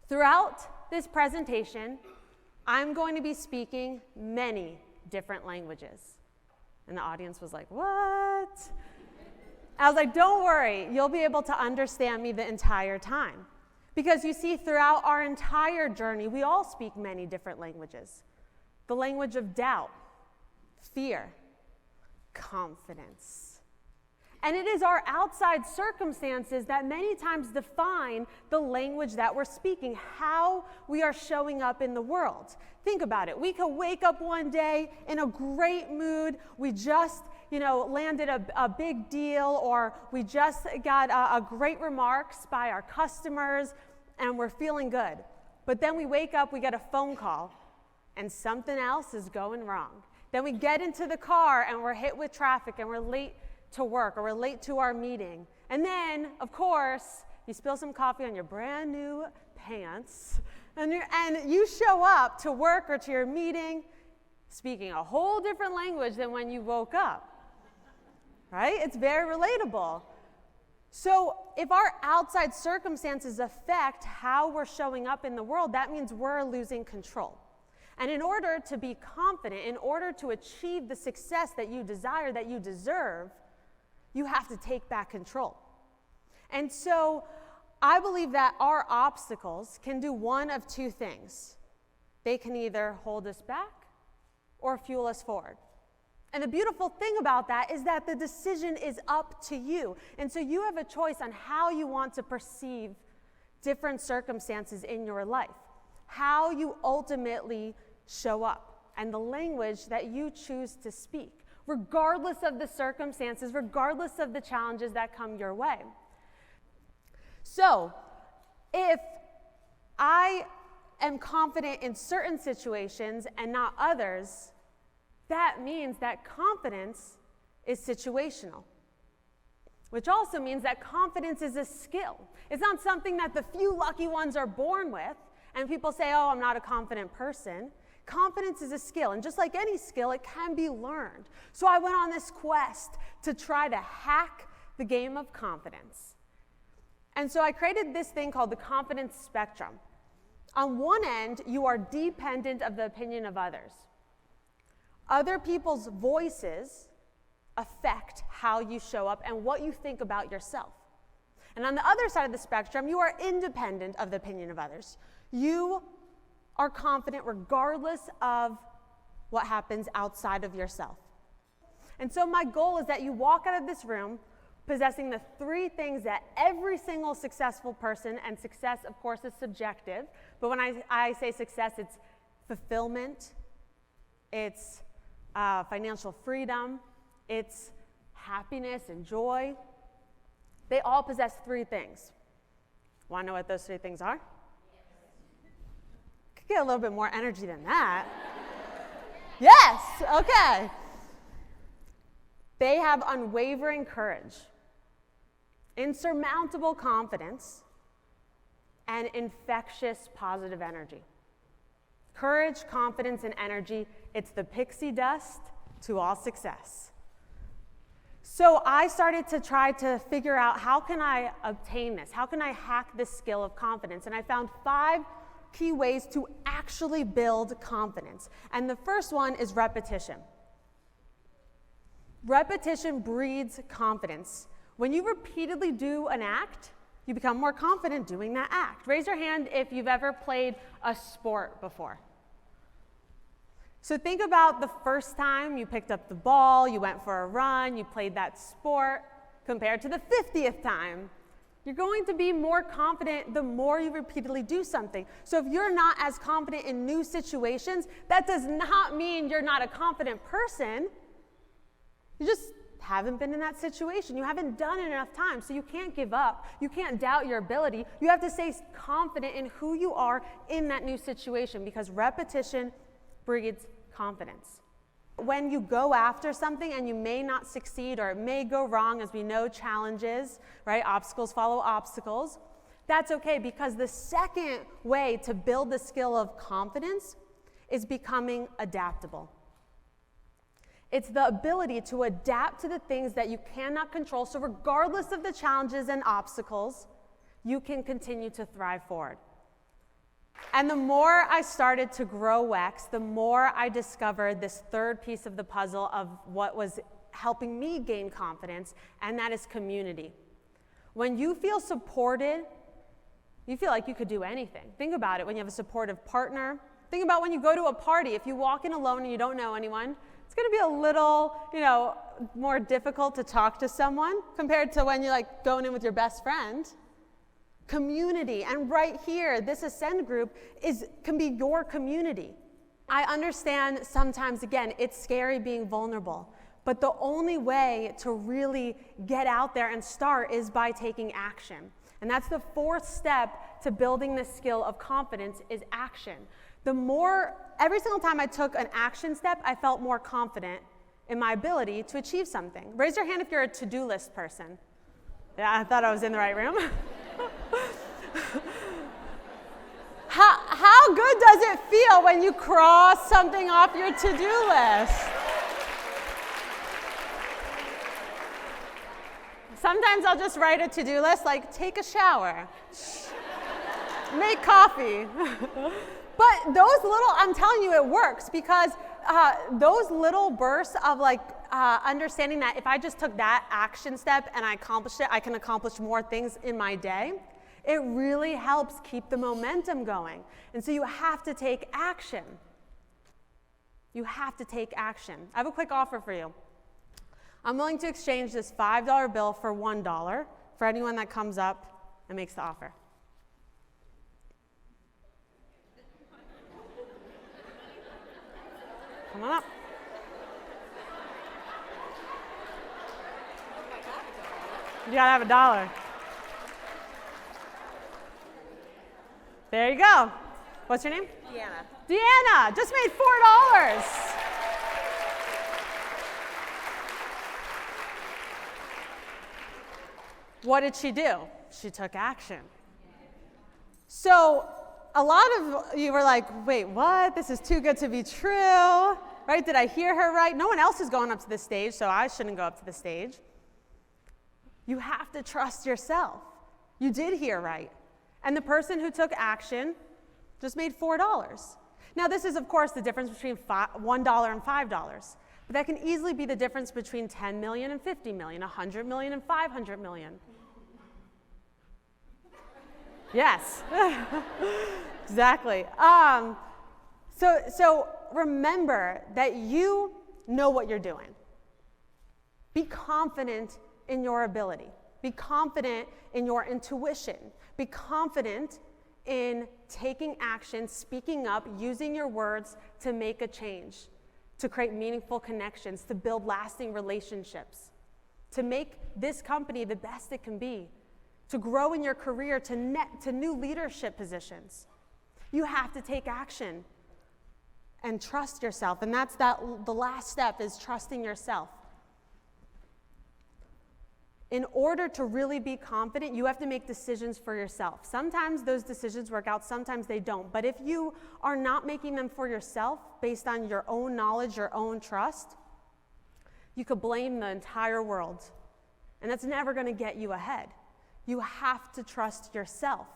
Throughout this presentation, I'm going to be speaking many different languages. And the audience was like, what? I was like, don't worry, you'll be able to understand me the entire time. Because you see, throughout our entire journey, we all speak many different languages. The language of doubt, fear, confidence. And it is our outside circumstances that many times define the language that we're speaking, how we are showing up in the world. Think about it. We could wake up one day in a great mood. We just, landed a big deal, or we just got a great remarks by our customers, and we're feeling good. But then we wake up, we get a phone call, and something else is going wrong. Then we get into the car, and we're hit with traffic, and we're late to work, or we're late to our meeting. And then, of course, you spill some coffee on your brand new pants, and you show up to work or to your meeting speaking a whole different language than when you woke up, right? It's very relatable. So if our outside circumstances affect how we're showing up in the world, that means we're losing control. And in order to be confident, in order to achieve the success that you desire, that you deserve, you have to take back control. And so I believe that our obstacles can do one of two things. They can either hold us back or fuel us forward. And the beautiful thing about that is that the decision is up to you. And so you have a choice on how you want to perceive different circumstances in your life, how you ultimately show up, and the language that you choose to speak, regardless of the circumstances, regardless of the challenges that come your way. So, if I am confident in certain situations and not others, that means that confidence is situational, which also means that confidence is a skill. It's not something that the few lucky ones are born with, and people say, oh, I'm not a confident person. Confidence is a skill, and just like any skill, it can be learned. So I went on this quest to try to hack the game of confidence. And so I created this thing called the confidence spectrum. On one end, you are dependent of the opinion of others. Other people's voices affect how you show up and what you think about yourself. And on the other side of the spectrum, you are independent of the opinion of others. You are confident regardless of what happens outside of yourself. And so my goal is that you walk out of this room possessing the three things that every single successful person, and success, of course, is subjective, but when I say success, it's fulfillment, it's financial freedom, it's happiness and joy. They all possess three things. Want to know what those three things are? Could get a little bit more energy than that. Yes, okay. They have unwavering courage, insurmountable confidence, and infectious positive energy. Courage, confidence, and energy, it's the pixie dust to all success. So I started to try to figure out, how can I obtain this? How can I hack this skill of confidence? And I found 5 key ways to actually build confidence. And the first one is repetition. Repetition breeds confidence. When you repeatedly do an act, you become more confident doing that act. Raise your hand if you've ever played a sport before. So think about the first time you picked up the ball, you went for a run, you played that sport, compared to the 50th time. You're going to be more confident the more you repeatedly do something. So if you're not as confident in new situations, that does not mean you're not a confident person. You just haven't been in that situation. You haven't done it enough times, so you can't give up. You can't doubt your ability. You have to stay confident in who you are in that new situation, because repetition breeds confidence. When you go after something and you may not succeed, or it may go wrong, as we know, challenges, right? Obstacles follow obstacles. That's okay, because the second way to build the skill of confidence is becoming adaptable. It's the ability to adapt to the things that you cannot control, so regardless of the challenges and obstacles, you can continue to thrive forward. And the more I started to grow WEX, the more I discovered this third piece of the puzzle of what was helping me gain confidence, and that is community. When you feel supported, you feel like you could do anything. Think about it when you have a supportive partner. Think about when you go to a party. If you walk in alone and you don't know anyone, it's going to be a little, more difficult to talk to someone compared to when you're like going in with your best friend. Community, and right here, this Ascend group can be your community. I understand sometimes, again, it's scary being vulnerable, but the only way to really get out there and start is by taking action. And that's the fourth step to building the skill of confidence is action. Every single time I took an action step, I felt more confident in my ability to achieve something. Raise your hand if you're a to-do list person. Yeah, I thought I was in the right room. How good does it feel when you cross something off your to-do list? Sometimes I'll just write a to-do list like take a shower, make coffee. But I'm telling you it works because those little bursts of understanding that if I just took that action step and I accomplished it, I can accomplish more things in my day. It really helps keep the momentum going. And so you have to take action. You have to take action. I have a quick offer for you. I'm willing to exchange this $5 bill for $1 for anyone that comes up and makes the offer. Come on up. You gotta have $1. There you go. What's your name? Deanna. Deanna just made $4. What did she do? She took action. So a lot of you were like, wait, what? This is too good to be true, right? Did I hear her right? No one else is going up to the stage, so I shouldn't go up to the stage. You have to trust yourself. You did hear right. And the person who took action just made $4. Now, this is, of course, the difference between $1 and $5. But that can easily be the difference between 10 million and 50 million, 100 million and 500 million. Yes, exactly. So remember that you know what you're doing. Be confident in your ability. Be confident in your intuition. Be confident in taking action, speaking up, using your words to make a change, to create meaningful connections, to build lasting relationships, to make this company the best it can be, to grow in your career, to new leadership positions. You have to take action and trust yourself. And that's the last step is trusting yourself. In order to really be confident, you have to make decisions for yourself. Sometimes those decisions work out, sometimes they don't. But if you are not making them for yourself based on your own knowledge, your own trust, you could blame the entire world. And that's never going to get you ahead. You have to trust yourself.